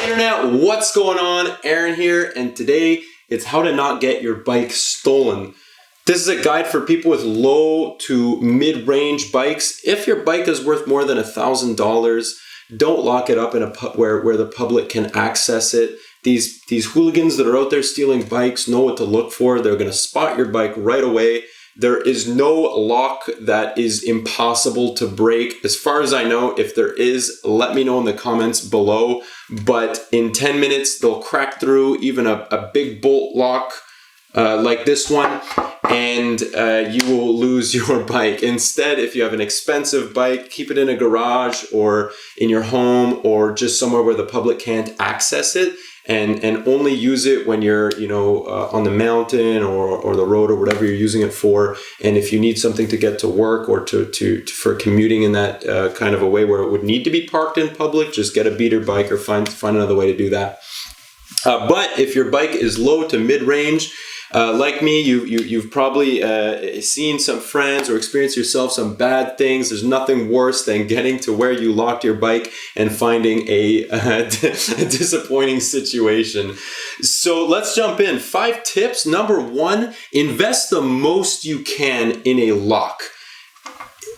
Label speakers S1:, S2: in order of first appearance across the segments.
S1: Internet, what's going on? Aaron here, and today it's how to not get your bike stolen. This is a guide for people with low to mid-range bikes. If your bike is worth more than $1,000, don't lock it up in where the public can access it. These hooligans that are out there stealing bikes know what to look for. They're going to spot your bike right away. There is no lock that is impossible to break. As far as I know, if there is, let me know in the comments below. But in 10 minutes, they'll crack through even a big bolt lock like this one, and you will lose your bike. Instead, if you have an expensive bike, keep it in a garage or in your home or just somewhere where the public can't access it. And only use it when you're, on the mountain or the road or whatever you're using it for. And if you need something to get to work or for commuting in that kind of a way where it would need to be parked in public, just get a beater bike or find another way to do that. But if your bike is low to mid-range, like me, you've probably seen some friends or experienced yourself some bad things. There's nothing worse than getting to where you locked your bike and finding a disappointing situation. So let's jump in. 5 tips. Number 1, invest the most you can in a lock.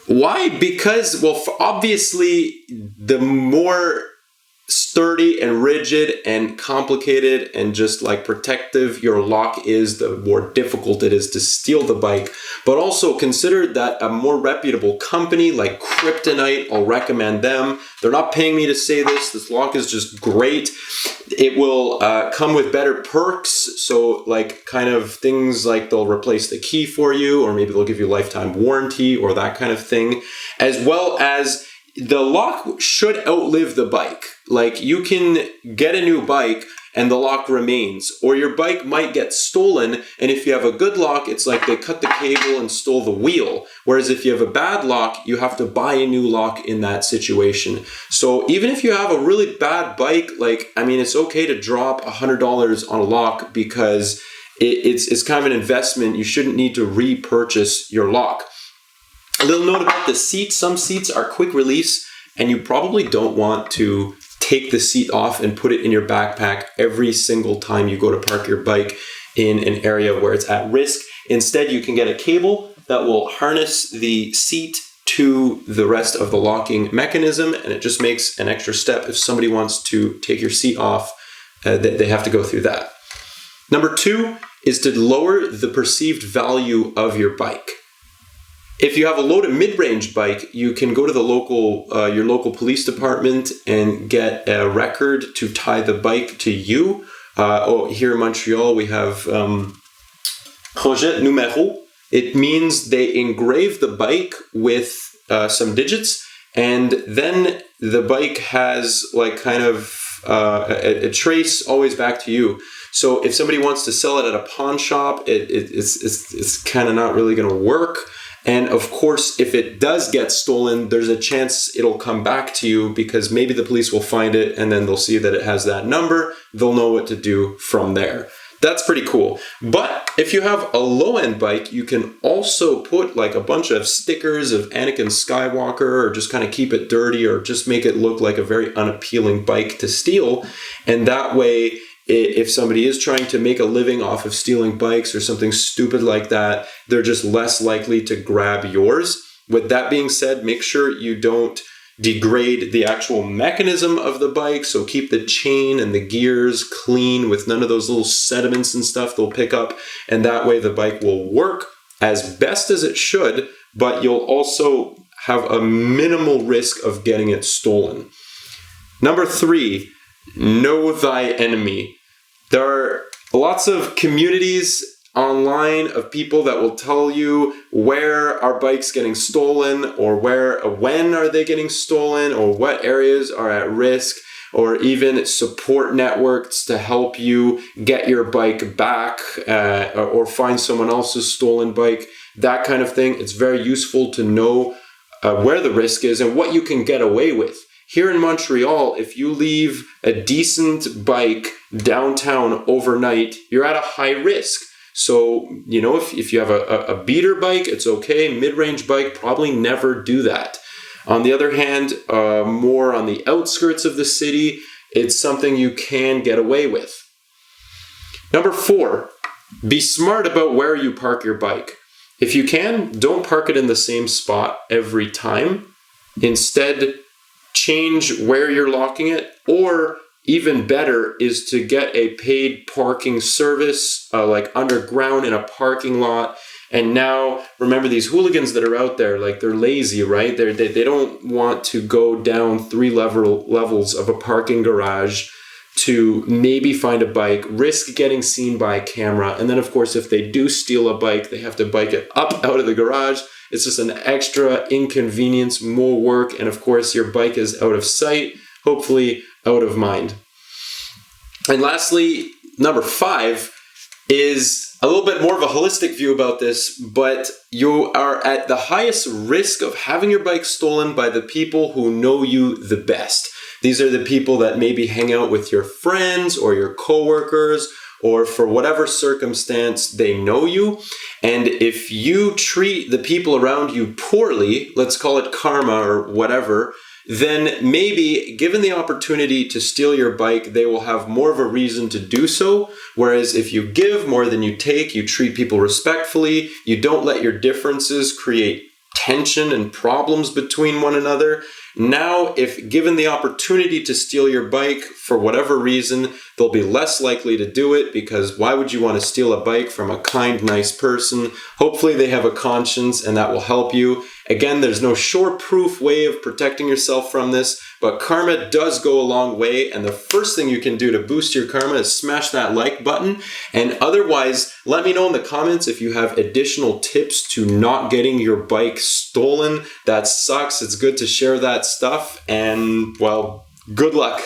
S1: Why? Because, obviously, the more sturdy and rigid and complicated and just like protective your lock is, the more difficult it is to steal the bike. But also consider that a more reputable company like Kryptonite, I'll recommend them. They're not paying me to say this. This lock is just great. It will come with better perks. So like kind of things like they'll replace the key for you, or maybe they'll give you lifetime warranty or that kind of thing, as well as the lock should outlive the bike. Like you can get a new bike and the lock remains, or your bike might get stolen. And if you have a good lock, it's like they cut the cable and stole the wheel. Whereas if you have a bad lock, you have to buy a new lock in that situation. So even if you have a really bad bike, it's okay to drop $100 on a lock because it's kind of an investment. You shouldn't need to repurchase your lock. A little note about the seat. Some seats are quick release, and you probably don't want to take the seat off and put it in your backpack every single time you go to park your bike in an area where it's at risk. Instead, you can get a cable that will harness the seat to the rest of the locking mechanism, and it just makes an extra step. If somebody wants to take your seat off, they have to go through that. Number 2 is to lower the perceived value of your bike. If you have a low to mid-range bike, you can go to the your local police department and get a record to tie the bike to you. Here in Montreal, we have projet numéro. It means they engrave the bike with some digits, and then the bike has a trace always back to you. So if somebody wants to sell it at a pawn shop, it's kind of not really going to work. And of course, if it does get stolen, there's a chance it'll come back to you because maybe the police will find it and then they'll see that it has that number. They'll know what to do from there. That's pretty cool. But if you have a low-end bike, you can also put like a bunch of stickers of Anakin Skywalker, or just kind of keep it dirty, or just make it look like a very unappealing bike to steal. And that way, if somebody is trying to make a living off of stealing bikes or something stupid like that, they're just less likely to grab yours. With that being said, make sure you don't degrade the actual mechanism of the bike. So keep the chain and the gears clean with none of those little sediments and stuff they'll pick up. And that way the bike will work as best as it should, but you'll also have a minimal risk of getting it stolen. Number 3, know thy enemy. There are lots of communities online of people that will tell you where are bikes getting stolen, or when are they getting stolen, or what areas are at risk, or even support networks to help you get your bike back or find someone else's stolen bike, that kind of thing. It's very useful to know where the risk is and what you can get away with. Here in Montreal, if you leave a decent bike downtown overnight, you're at a high risk. So, if you have a beater bike, it's okay. Mid-range bike, probably never do that. On the other hand, more on the outskirts of the city, it's something you can get away with. Number 4, be smart about where you park your bike. If you can, don't park it in the same spot every time. Instead, change where you're locking it, or even better is to get a paid parking service, like underground in a parking lot. And now, remember, these hooligans that are out there, like, they're lazy, right? They don't want to go down 3 levels of a parking garage to maybe find a bike, risk getting seen by a camera. And then, of course, if they do steal a bike, they have to bike it up out of the garage. It's just an extra inconvenience, more work. And of course, your bike is out of sight, hopefully out of mind. And lastly, number 5 is a little bit more of a holistic view about this, but you are at the highest risk of having your bike stolen by the people who know you the best. These are the people that maybe hang out with your friends or your coworkers, or for whatever circumstance they know you. And if you treat the people around you poorly, let's call it karma or whatever, then maybe given the opportunity to steal your bike, they will have more of a reason to do so. Whereas if you give more than you take, you treat people respectfully, you don't let your differences create tension and problems between one another. Now, if given the opportunity to steal your bike for whatever reason, they'll be less likely to do it, because why would you want to steal a bike from a kind, nice person? Hopefully they have a conscience and that will help you. Again, there's no sure-proof way of protecting yourself from this, but karma does go a long way, and the first thing you can do to boost your karma is smash that like button. And otherwise, let me know in the comments if you have additional tips to not getting your bike stolen. That sucks. It's good to share that stuff, and well, good luck.